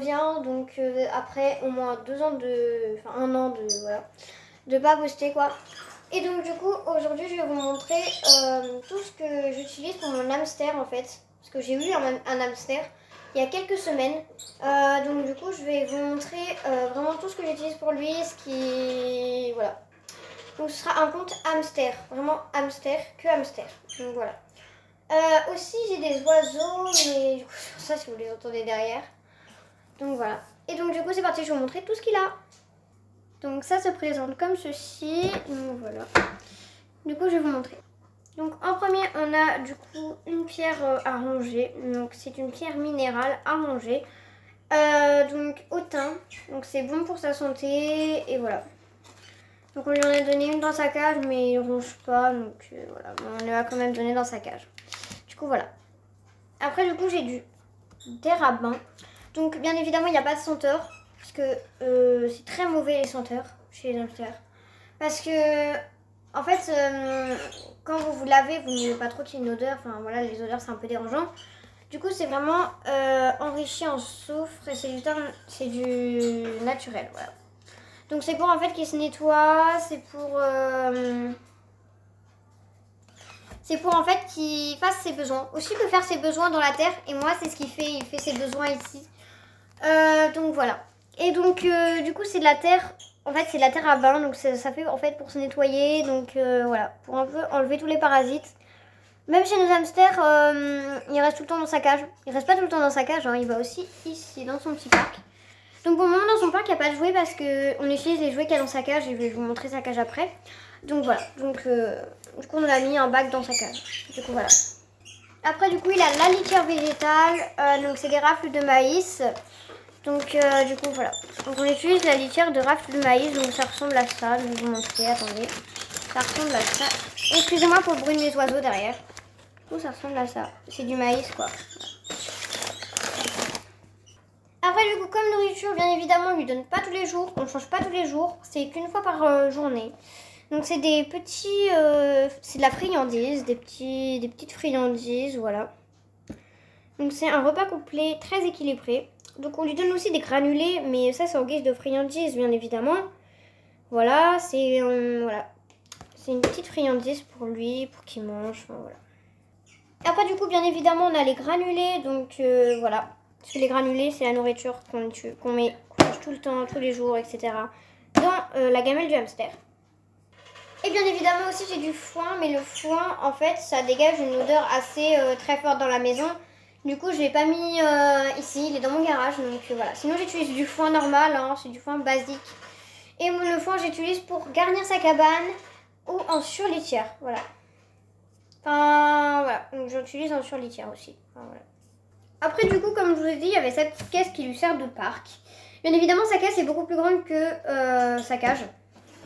bien. Donc après au moins 2 ans enfin 1 an de pas poster quoi. Et donc du coup aujourd'hui je vais vous montrer tout ce que j'utilise pour mon hamster en fait. Parce que j'ai eu un hamster il y a quelques semaines. Donc du coup je vais vous montrer vraiment tout ce que j'utilise pour lui, ce qui... Voilà. Donc ce sera un compte hamster, vraiment hamster, que hamster. Donc voilà. Aussi j'ai des oiseaux, mais du coup c'est pour ça si vous les entendez derrière. Donc voilà. Et donc du coup c'est parti, je vais vous montrer tout ce qu'il a. Donc ça se présente comme ceci. Donc voilà. Du coup je vais vous montrer. Donc en premier on a du coup une pierre à ronger. Donc c'est une pierre minérale à ronger. Donc au thym. Donc c'est bon pour sa santé. Et voilà. Donc on lui en a donné une dans sa cage mais il ronge pas. Donc voilà. On lui a quand même donné dans sa cage. Du coup voilà. Après du coup j'ai du dérabin. Donc bien évidemment il n'y a pas de senteur. Parce que c'est très mauvais les senteurs chez les hamsters. Parce que en fait quand vous vous lavez vous n'avez pas trop qu'il y ait une odeur. Enfin voilà, les odeurs c'est un peu dérangeant. Du coup c'est vraiment enrichi en soufre et c'est du naturel. Voilà. Donc c'est pour en fait qu'il se nettoie. C'est pour en fait qu'il fasse ses besoins. Aussi il peut faire ses besoins dans la terre. Et moi c'est ce qu'il fait. Il fait ses besoins ici. Donc voilà. Et donc du coup c'est de la terre. En fait c'est de la terre à bain. Donc ça fait en fait pour se nettoyer. Donc voilà. Pour un peu enlever tous les parasites. Même chez nos hamsters, il reste tout le temps dans sa cage. Il reste pas tout le temps dans sa cage. Hein, il va aussi ici dans son petit parc. Donc pour le moment dans son parc il n'y a pas de jouets. Parce qu'on utilise les jouets qu'il y a dans sa cage. Et je vais vous montrer sa cage après. Donc voilà. Donc du coup on a mis un bac dans sa cage. Du coup voilà. Après du coup il a la litière végétale. Donc c'est des rafles de maïs. Donc du coup voilà. Donc on utilise la litière de rafle de maïs. Donc ça ressemble à ça. Je vais vous montrer. Attendez. Ça ressemble à ça. Excusez-moi pour le bruit de mes oiseaux derrière. Du coup ça ressemble à ça. C'est du maïs quoi. Après du coup comme nourriture bien évidemment on lui donne pas tous les jours. On change pas tous les jours. C'est qu'une fois par journée. Donc c'est des petits... c'est de la friandise. Des petites friandises. Voilà. Donc c'est un repas complet très équilibré. Donc on lui donne aussi des granulés, mais ça c'est en guise de friandise bien évidemment. Voilà, c'est une petite friandise pour lui, pour qu'il mange. Enfin, voilà. Après du coup bien évidemment on a les granulés, donc voilà. Parce que les granulés c'est la nourriture qu'on mange tout le temps, tous les jours, etc. Dans la gamelle du hamster. Et bien évidemment aussi j'ai du foin, mais le foin en fait ça dégage une odeur assez très forte dans la maison. Du coup, je l'ai pas mis ici, il est dans mon garage, donc voilà. Sinon, j'utilise du foin normal, hein, c'est du foin basique. Et le foin, j'utilise pour garnir sa cabane ou en surlitière, voilà. Enfin, voilà, donc j'utilise en surlitière aussi. Enfin, voilà. Après, du coup, comme je vous ai dit, il y avait cette petite caisse qui lui sert de parc. Bien évidemment, sa caisse est beaucoup plus grande que sa cage.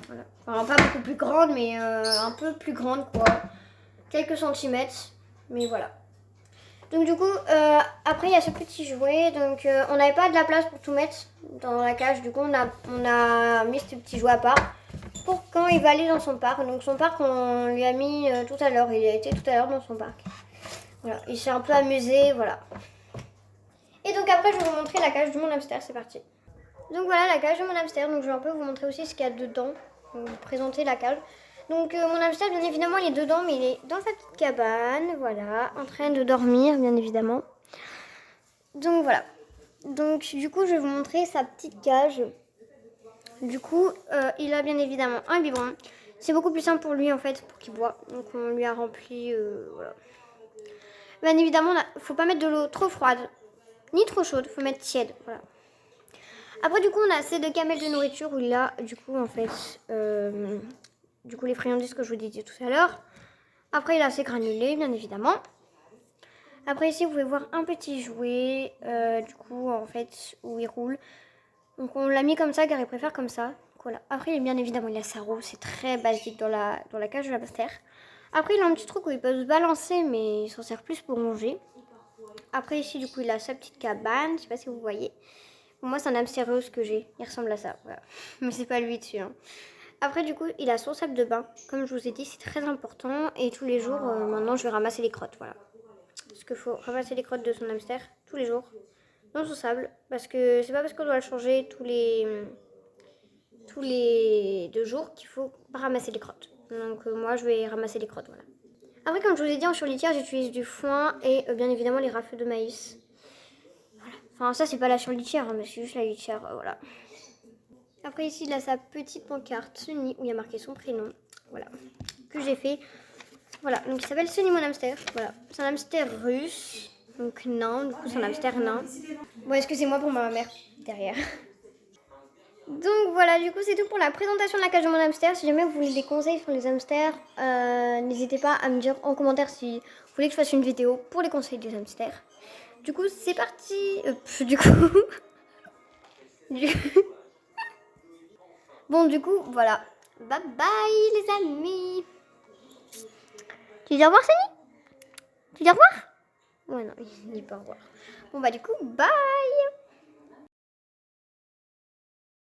Voilà. Enfin, pas beaucoup plus grande, mais un peu plus grande, quoi. Quelques centimètres, mais voilà. Donc du coup, après il y a ce petit jouet, donc on n'avait pas de la place pour tout mettre dans la cage, du coup on a mis ce petit jouet à part pour quand il va aller dans son parc. Donc son parc on lui a mis tout à l'heure, il a été tout à l'heure dans son parc. Voilà, il s'est un peu amusé, voilà. Et donc après je vais vous montrer la cage de mon hamster, c'est parti. Donc voilà la cage de mon hamster, donc je vais un peu vous montrer aussi ce qu'il y a dedans, vous présenter la cage. Donc mon hamster bien évidemment il est dedans mais il est dans sa petite cabane, voilà, en train de dormir bien évidemment. Donc voilà, donc du coup je vais vous montrer sa petite cage. Du coup il a bien évidemment un biberon. C'est beaucoup plus simple pour lui en fait, pour qu'il boit. Donc on lui a rempli, voilà. Bien évidemment il ne faut pas mettre de l'eau trop froide, ni trop chaude, il faut mettre tiède, voilà. Après du coup on a ces 2 camels de nourriture où il a du coup en fait du coup les friandises que je vous disais tout à l'heure. Après il a ses granulés bien évidemment. Après ici vous pouvez voir un petit jouet du coup en fait où il roule. Donc on l'a mis comme ça car il préfère comme ça. Voilà. Après bien évidemment il a sa roue, c'est très basique dans la cage de hamster. Après il a un petit truc où il peut se balancer mais il s'en sert plus pour manger. Après ici du coup il a sa petite cabane, je sais pas si vous voyez. Pour moi c'est un hamster rose que j'ai, il ressemble à ça, voilà. Mais c'est pas lui dessus hein. Après du coup il a son sac de bain, comme je vous ai dit c'est très important. Et tous les jours maintenant je vais ramasser les crottes, voilà. Parce qu'il faut ramasser les crottes de son hamster tous les jours. non sable, parce que c'est pas parce qu'on doit le changer tous les 2 jours qu'il faut ramasser les crottes. Donc moi je vais ramasser les crottes, voilà. Après, comme je vous ai dit, en surlitière, j'utilise du foin et bien évidemment les rafles de maïs. Voilà. Enfin, ça, c'est pas la surlitière, hein, mais c'est juste la litière, voilà. Après, ici, il a sa petite pancarte Sunny où il y a marqué son prénom. Voilà. Que j'ai fait. Voilà. Donc, il s'appelle Sunny, mon hamster. Voilà. C'est un hamster russe. Donc, nain. Du coup, c'est un hamster nain. Bon, excusez-moi pour ma mère derrière. Donc voilà, du coup c'est tout pour la présentation de la cage de mon hamster. Si jamais vous voulez des conseils sur les hamsters, n'hésitez pas à me dire en commentaire si vous voulez que je fasse une vidéo pour les conseils des hamsters. Du coup c'est parti. Bon du coup voilà. Bye bye les amis. Tu dis au revoir Sani? Tu dis au revoir? Ouais non, il dit pas au revoir. Bon bah du coup bye.